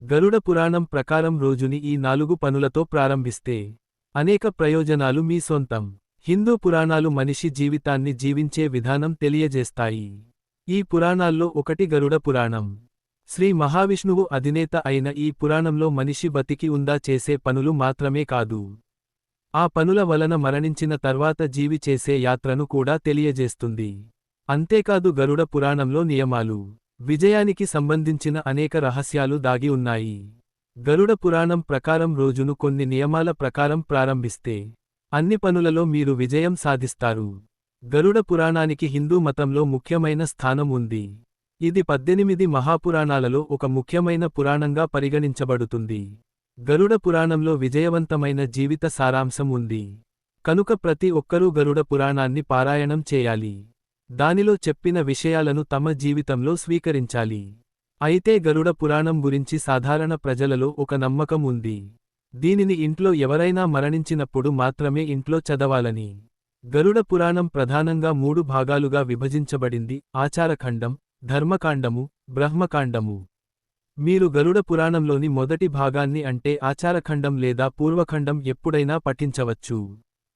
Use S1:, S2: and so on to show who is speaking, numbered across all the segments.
S1: గరుడ పురాణం ప్రకారం రోజుని ఈ 4 పనులతో ప్రారంభిస్తే అనేక ప్రయోజనాలు మీ సొంతం. హిందూ పురాణాలు మనిషి జీవితాన్ని జీవించే విధానం తెలియజేస్తాయి. ఈ పురాణాల్లో ఒకటి గరుడ పురాణం. శ్రీ మహావిష్ణువు అధినేత అయిన ఈ పురాణంలో మనిషి బతికి ఉందా చేసే పనులు మాత్రమే కాదు, ఆ పనుల వలన మరణించిన తర్వాత జీవి చేసే యాత్రను కూడా తెలియజేస్తుంది. అంతేకాదు గరుడ పురాణంలో నియమాలు, విజయానికి సంబంధించిన అనేక రహస్యాలు దాగి ఉన్నాయి. గరుడ పురాణం ప్రకారం రోజును కొన్ని నియమాల ప్రకారం ప్రారంభిస్తే అన్ని పనులలో మీరు విజయం సాధిస్తారు. గరుడ పురాణానికి హిందూ మతంలో ముఖ్యమైన స్థానం ఉంది. ఇది 18 మహాపురాణాలలో ఒక ముఖ్యమైన పురాణంగా పరిగణించబడుతుంది. గరుడ పురాణంలో విజయవంతమైన జీవిత సారాంశం ఉంది. కనుక ప్రతి ఒక్కరూ గరుడ పురాణాన్ని పారాయణం చేయాలి. దానిలో చెప్పిన విషయాలను తమ జీవితంలో స్వీకరించాలి. అయితే గరుడ పురాణం గురించి సాధారణ ప్రజలలో ఒక నమ్మకం ఉంది. దీనిని ఇంట్లో ఎవరైనా మరణించినప్పుడు మాత్రమే ఇంట్లో చదవాలని. గరుడ పురాణం ప్రధానంగా 3 భాగాలుగా విభజించబడింది: ఆచారఖండం, ధర్మకాండము, బ్రహ్మకాండము. మీరు గరుడ పురాణంలోని మొదటి భాగాన్ని అంటే ఆచారఖండం లేదా పూర్వఖండం ఎప్పుడైనా పఠించవచ్చు.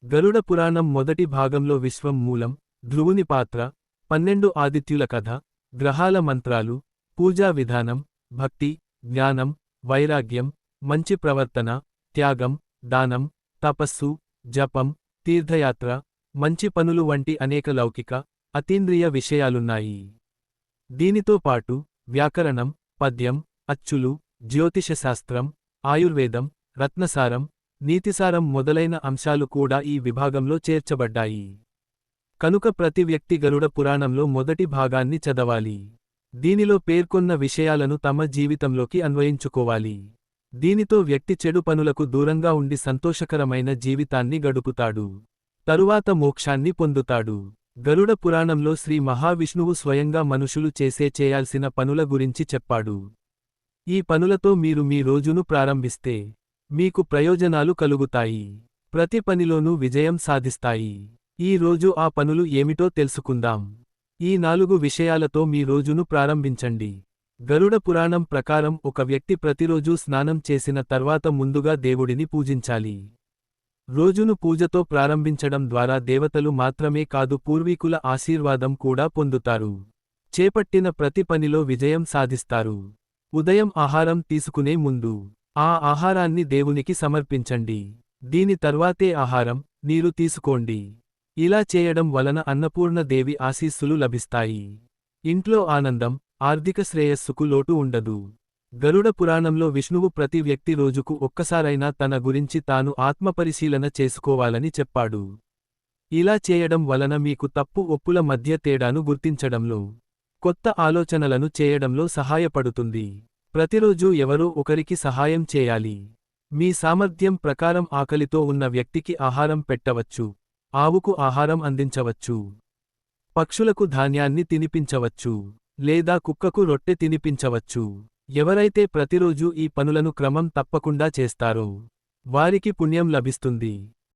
S1: గరుడ పురాణం మొదటి భాగంలో విశ్వం మూలం, ధ్రువుని పాత్ర, 12 ఆదిత్యుల కథ, గ్రహాల మంత్రాలు, పూజా విధానం, భక్తి, జ్ఞానం, వైరాగ్యం, మంచి ప్రవర్తన, త్యాగం, దానం, తపస్సు, జపం, తీర్థయాత్ర, మంచి పనులు వంటి అనేక లౌకిక, అతీంద్రియ విషయాలున్నాయి. దీనితో పాటు వ్యాకరణం, పద్యం, అచ్చులు, జ్యోతిషశాస్త్రం, ఆయుర్వేదం, రత్నసారం, నీతిసారం మొదలైన అంశాలు కూడా ఈ విభాగంలో చేర్చబడ్డాయి. కనుక ప్రతి వ్యక్తి గరుడ పురాణంలో మొదటి భాగాన్ని చదవాలి. దీనిలో పేర్కొన్న విషయాలను తమ జీవితంలోకి అన్వయించుకోవాలి. దీనితో వ్యక్తి చెడు పనులకు దూరంగా ఉండి సంతోషకరమైన జీవితాన్ని గడుపుతాడు. తరువాత మోక్షాన్ని పొందుతాడు. గరుడ పురాణంలో శ్రీ మహావిష్ణువు స్వయంగా మనుషులు చేయాల్సిన పనుల గురించి చెప్పాడు. ఈ పనులతో మీరు మీ రోజును ప్రారంభిస్తే మీకు ప్రయోజనాలు కలుగుతాయి. ప్రతి పనిలోనూ విజయం సాధిస్తాయి. ఈ రోజు ఆ పనులు ఏమిటో తెలుసుకుందాం. ఈ 4 విషయాలతో మీ రోజును ప్రారంభించండి. గరుడ పురాణం ప్రకారం ఒక వ్యక్తి ప్రతిరోజూ స్నానం చేసిన తర్వాత ముందుగా దేవుడిని పూజించాలి. రోజును పూజతో ప్రారంభించడం ద్వారా దేవతలు మాత్రమే కాదు పూర్వీకుల ఆశీర్వాదం కూడా పొందుతారు. చేపట్టిన ప్రతి పనిలో విజయం సాధిస్తారు. ఉదయం ఆహారం తీసుకునే ముందు ఆ ఆహారాన్ని దేవునికి సమర్పించండి. దీని తర్వాతే ఆహారం, నీరు తీసుకోండి. ఇలా చేయడం వలన అన్నపూర్ణ దేవి ఆశీస్సులు లభిస్తాయి. ఇంట్లో ఆనందం, ఆర్థిక శ్రేయస్సుకు లోటు ఉండదు. గరుడ పురాణంలో విష్ణువు ప్రతి వ్యక్తి రోజుకు ఒక్కసారైనా తన గురించి తాను ఆత్మపరిశీలన చేసుకోవాలని చెప్పాడు. ఇలా చేయడం వలన మీకు తప్పు ఒప్పుల మధ్య తేడాను గుర్తించడంలో, కొత్త ఆలోచనలను చేయడంలో సహాయపడుతుంది. ప్రతిరోజూ ఎవరో ఒకరికి సహాయం చేయాలి. మీ సామర్థ్యం ప్రకారం ఆకలితో ఉన్న వ్యక్తికి ఆహారం పెట్టవచ్చు, ఆవుకు ఆహారం అందించవచ్చు, పక్షులకు ధాన్యాన్ని తినిపించవచ్చు, లేదా కుక్కకు రొట్టె తినిపించవచ్చు. ఎవరైతే ప్రతిరోజూ ఈ పనులను క్రమం తప్పకుండా చేస్తారో వారికి పుణ్యం లభిస్తుంది.